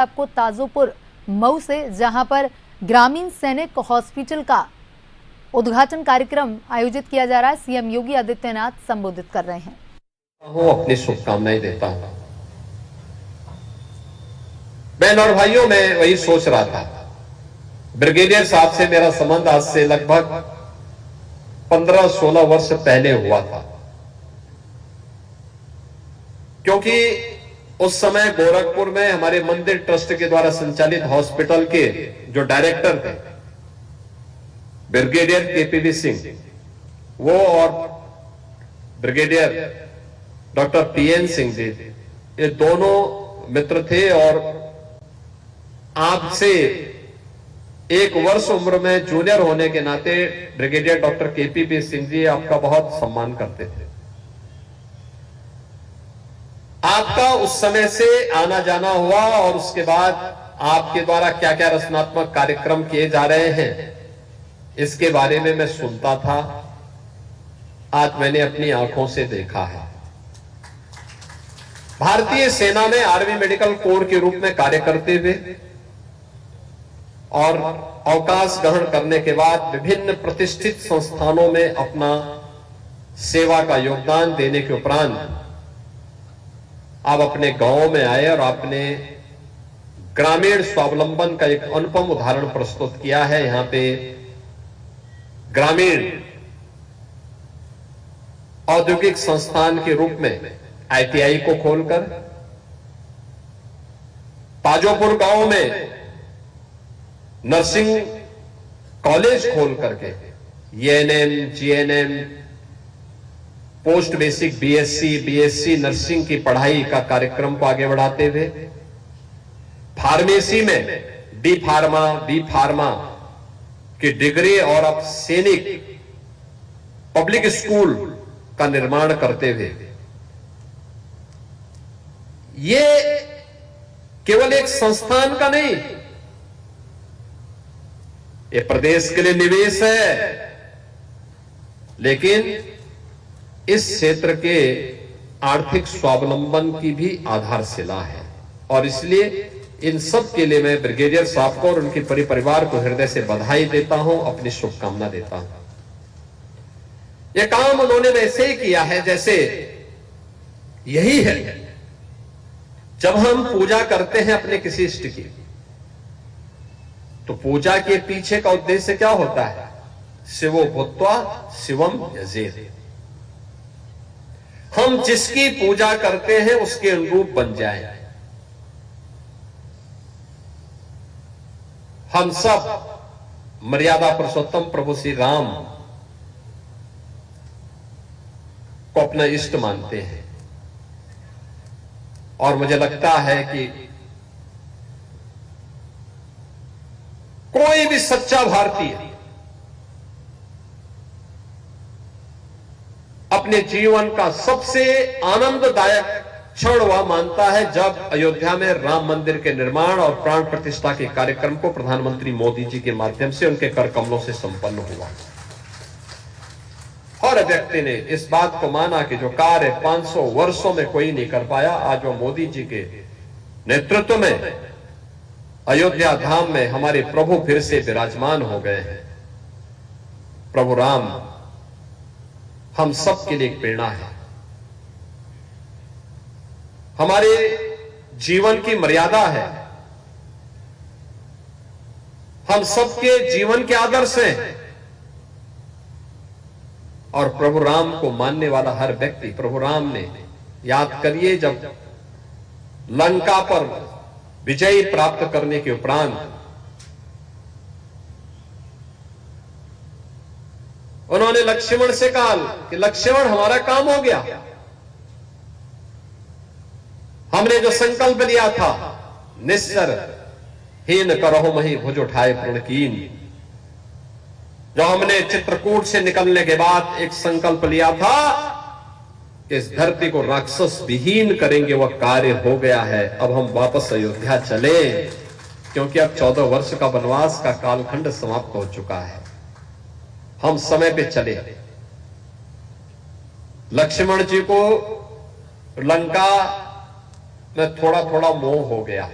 आपको ताजोपुर मऊ से, जहां पर ग्रामीण सैनिक हॉस्पिटल का उद्घाटन कार्यक्रम आयोजित किया जा रहा है। सीएम योगी आदित्यनाथ संबोधित कर रहे हैं। अपनी शुभकामनाएं देता हूं। बहन और भाइयों, मैं वही सोच रहा था, ब्रिगेडियर साहब से मेरा संबंध आज से लगभग 15-16 वर्ष पहले हुआ था, क्योंकि उस समय गोरखपुर में हमारे मंदिर ट्रस्ट के द्वारा संचालित हॉस्पिटल के जो डायरेक्टर थे ब्रिगेडियर केपीवी सिंह, वो और brigadier doctor PN Singh ji, ये दोनों मित्र थे और आपसे 1 वर्ष उम्र में जूनियर होने के नाते ब्रिगेडियर डॉक्टर केपीवी सिंह जी आपका बहुत सम्मान करते थे। आपका उस समय से आना जाना हुआ और उसके बाद आपके द्वारा क्या क्या रचनात्मक कार्यक्रम किए जा रहे हैं, इसके बारे में मैं सुनता था। आज मैंने अपनी आंखों से देखा है। भारतीय सेना में आर्मी मेडिकल कोर के रूप में कार्य करते हुए और अवकाश ग्रहण करने के बाद विभिन्न प्रतिष्ठित संस्थानों में अपना सेवा का योगदान देने के उपरांत आप अपने गांव में आए और आपने ग्रामीण स्वावलंबन का एक अनुपम उदाहरण प्रस्तुत किया है। यहां पे ग्रामीण औद्योगिक संस्थान के रूप में आईटीआई को खोलकर, ताजोपुर गांव में नर्सिंग कॉलेज खोल करके ANM, GNM, post basic BSc nursing की पढ़ाई का कार्यक्रम को आगे बढ़ाते हुए, फार्मेसी में बी फार्मा की डिग्री और अब सैनिक पब्लिक स्कूल का निर्माण करते हुए, ये केवल एक संस्थान का नहीं, ये प्रदेश के लिए निवेश है, लेकिन इस क्षेत्र के आर्थिक स्वावलंबन की भी आधारशिला है। और इसलिए इन सब के लिए मैं ब्रिगेडियर साहब को और उनके परिवार को हृदय से बधाई देता हूं, अपनी शुभकामना देता हूं। यह काम उन्होंने वैसे ही किया है जैसे यही है जब हम पूजा करते हैं अपने किसी इष्ट की, तो पूजा के पीछे का उद्देश्य क्या होता है? शिवो भूत्वा शिवम यजेत। हम जिसकी पूजा करते हैं उसके अनुरूप बन जाएं। हम सब मर्यादा पुरुषोत्तम प्रभु श्री राम को अपना इष्ट मानते हैं, और मुझे लगता है कि कोई भी सच्चा भारतीय अपने जीवन का सबसे आनंददायक क्षण वह मानता है जब अयोध्या में राम मंदिर के निर्माण और प्राण प्रतिष्ठा के कार्यक्रम को प्रधानमंत्री मोदी जी के माध्यम से उनके कर कमलों से संपन्न हुआ। हर व्यक्ति ने इस बात को माना कि जो कार्य 500 वर्षों में कोई नहीं कर पाया, आज वो मोदी जी के नेतृत्व में अयोध्या धाम में हमारे प्रभु फिर से विराजमान हो गए हैं। प्रभु राम हम सब के लिए एक प्रेरणा है। हमारे जीवन की मर्यादा है, हम सबके जीवन के आदर्श हैं, और प्रभु राम को मानने वाला हर व्यक्ति, प्रभु राम ने, याद करिए, जब लंका पर विजय प्राप्त करने के उपरांत उन्होंने लक्ष्मण से कहा कि लक्ष्मण, हमारा काम हो गया, हमने जो संकल्प लिया था, निस्सर हीन करहु मही भुज उठाए प्रणकीन, जो हमने चित्रकूट से निकलने के बाद एक संकल्प लिया था कि इस धरती को राक्षस विहीन करेंगे, वह कार्य हो गया है। अब हम वापस अयोध्या चले, क्योंकि अब 14 वर्ष का वनवास का कालखंड समाप्त हो चुका है। हम समय पे चले। लक्ष्मण जी को लंका में थोड़ा थोड़ा मोह हो गया।